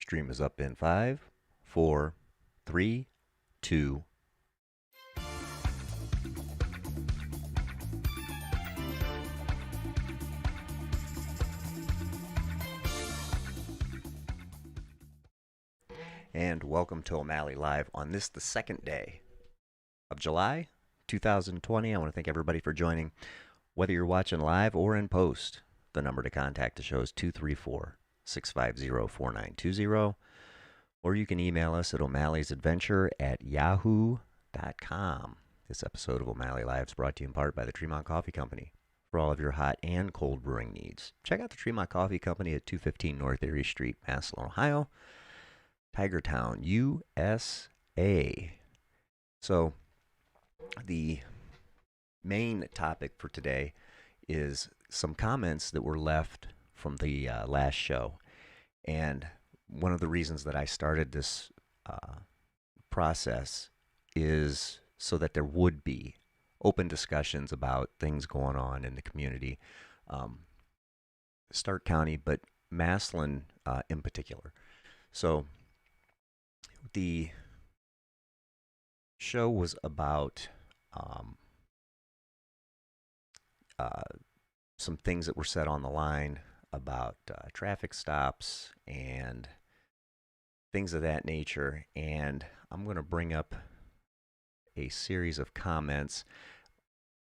Stream is up in five, four, three, two. And welcome to O'Malley Live on this, the second day of July 2020. I want to thank everybody for joining, whether you're watching live or in post. The number to contact the show is 234 650 4920, or you can email us at o'malleys.adventure at yahoo.com. This episode of O'Malley Live is brought to you in part by the Tremont Coffee Company for all of your hot and cold brewing needs. Check out the Tremont Coffee Company at 215 North Erie Street, Massillon, Ohio, Tigertown, USA. So, the main topic for today is some comments that were left from the last show. And one of the reasons that I started this process is so that there would be open discussions about things going on in the community, Stark County, but Massillon in particular. So the show was about some things that were said on the line about traffic stops and things of that nature. And I'm going to bring up a series of comments.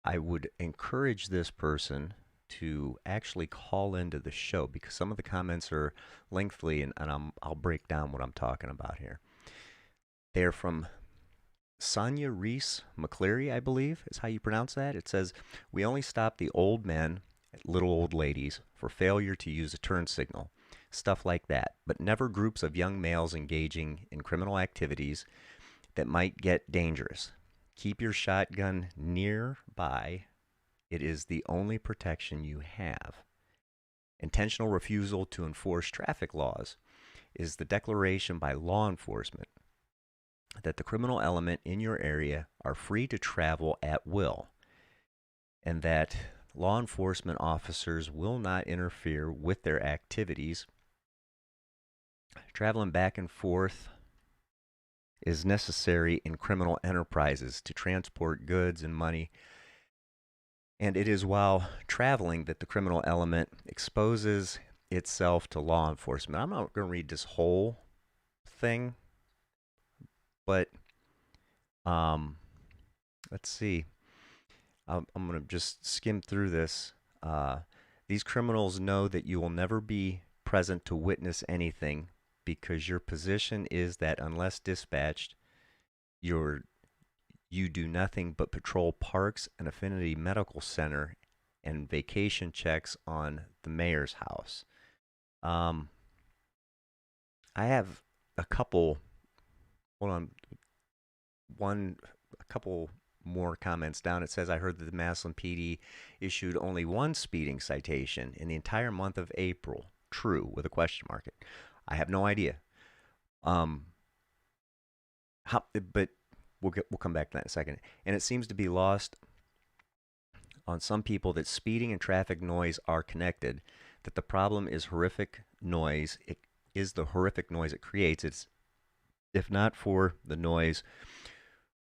I would encourage this person to actually call into the show because some of the comments are lengthy, and I'll break down what I'm talking about here. They're from Sonia Reese McCleary, I believe is how you pronounce that. It says, "We only stop the old men, little old ladies, for failure to use a turn signal. Stuff like that, but never groups of young males engaging in criminal activities that might get dangerous. Keep your shotgun nearby. It is the only protection you have. Intentional refusal to enforce traffic laws is the declaration by law enforcement that the criminal element in your area are free to travel at will, and that law enforcement officers will not interfere with their activities. Traveling back and forth is necessary in criminal enterprises to transport goods and money, and it is while traveling that the criminal element exposes itself to law enforcement." I'm not going to read this whole thing, but let's see. I'm going to just skim through this. These criminals know that you will never be present to witness anything because your position is that unless dispatched, you do nothing but patrol parks, an affinity medical center, and vacation checks on the mayor's house. I have a couple. Hold on. A couple more comments down. It says, "I heard that the Massillon PD issued only one speeding citation in the entire month of April. True, with a question mark. I have no idea. But we'll come back to that in a second. And it seems to be lost on some people that speeding and traffic noise are connected. That the problem is horrific noise. It is the horrific noise it creates. It's if not for the noise,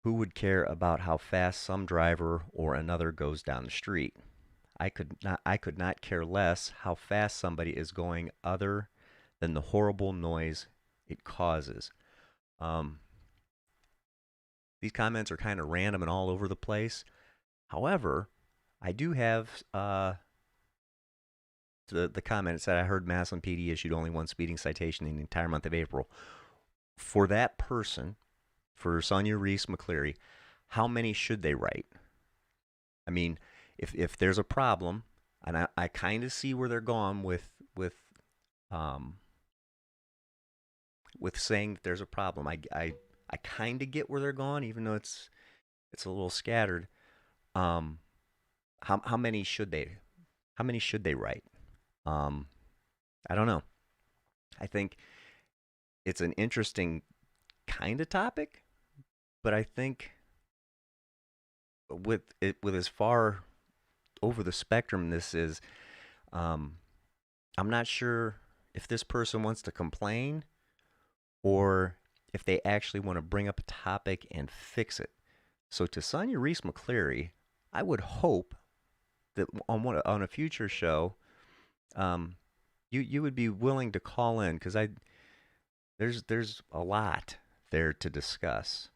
who would care about how fast some driver or another goes down the street? I could not care less how fast somebody is going other than the horrible noise it causes." These comments are kind of random and all over the place. However, I do have the comment. It said, "I heard Massillon PD issued only one speeding citation in the entire month of April." For that person, for Sonia Reese McCleary, how many should they write? I mean, if there's a problem, and I kind of see where they're going with saying that there's a problem. I kind of get where they're going, even though it's a little scattered. How many should they write? I don't know. I think it's an interesting kind of topic, but I think with as far over the spectrum this is, I'm not sure if this person wants to complain or if they actually want to bring up a topic and fix it. So to Sonia Reese McCleary, I would hope that on a future show, um, you would be willing to call in because I there's a lot there to discuss,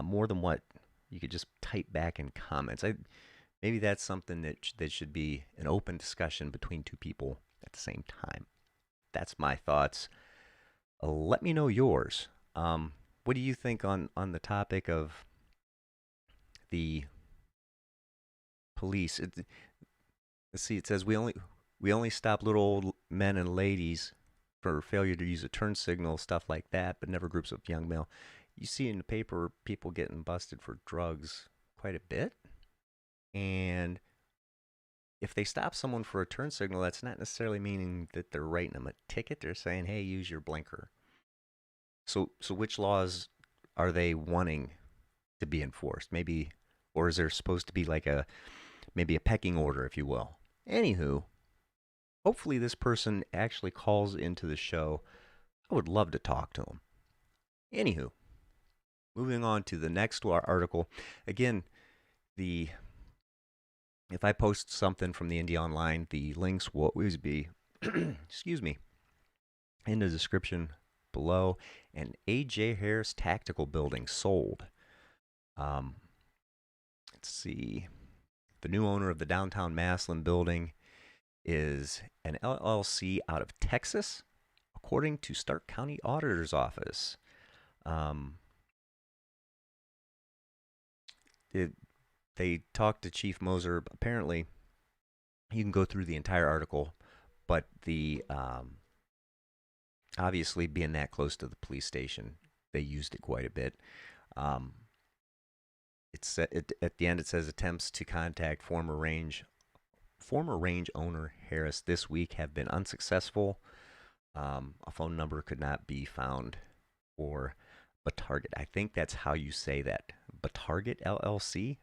more than what you could just type back in comments. Maybe that's something that should be an open discussion between two people at the same time. That's my thoughts. Let me know yours. What do you think on the topic of the police? Let's see. It says we only stop little old men and ladies for failure to use a turn signal, stuff like that, but never groups of young male. You see in the paper people getting busted for drugs quite a bit, and if they stop someone for a turn signal, that's not necessarily meaning that they're writing them a ticket. They're saying, "Hey, use your blinker." So which laws are they wanting to be enforced? Maybe, or is there supposed to be like maybe a pecking order, if you will? Anywho, hopefully this person actually calls into the show. I would love to talk to him. Anywho, moving on to the next article. Again, the if I post something from the Indy Online, the links will always be, excuse me, in the description below. And A.J. Harris Tactical Building sold. Let's see. The new owner of the downtown Maslin building is an LLC out of Texas, according to Stark County Auditor's Office. Um, they talked to Chief Moser. Apparently, you can go through the entire article, but the obviously being that close to the police station, they used it quite a bit. Um, at the end it says attempts to contact former range owner Harris this week have been unsuccessful. A phone number could not be found for Batarget. I think that's how you say that. Batarget LLC,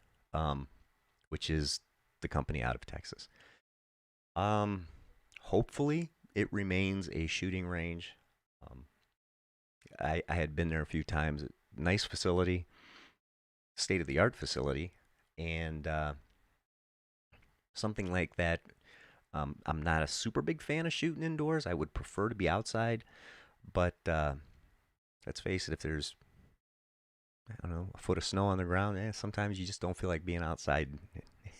which is the company out of Texas. Hopefully it remains a shooting range. Um, I had been there a few times. Nice facility, state of the art facility, and something like that. I'm not a super big fan of shooting indoors. I would prefer to be outside, but let's face it, if there's, I don't know, a foot of snow on the ground, sometimes you just don't feel like being outside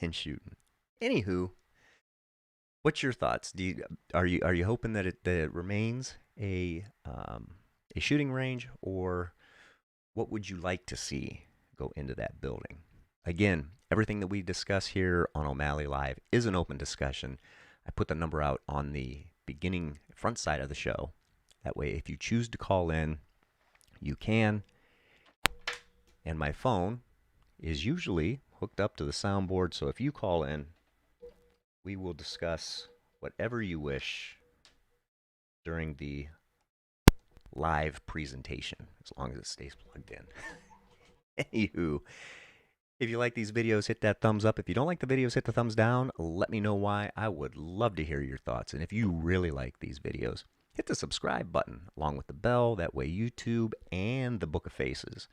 and shooting. Anywho, what's your thoughts? Are you hoping that it remains a shooting range, or what would you like to see go into that building? Again, everything that we discuss here on O'Malley Live is an open discussion. I put the number out on the beginning front side of the show. That way, if you choose to call in, you can. And my phone is usually hooked up to the soundboard, so if you call in, we will discuss whatever you wish during the live presentation, as long as it stays plugged in. Anywho, if you like these videos, hit that thumbs up. If you don't like the videos, hit the thumbs down. Let me know why. I would love to hear your thoughts. And if you really like these videos, hit the subscribe button along with the bell. That way YouTube and the Book of Faces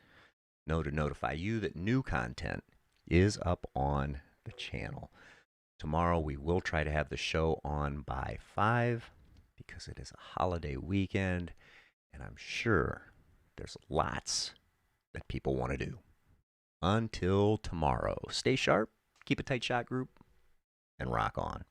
know to notify you that new content is up on the channel. Tomorrow we will try to have the show on by 5 because it is a holiday weekend, and I'm sure there's lots that people want to do. Until tomorrow, stay sharp, keep a tight shot, group, and rock on.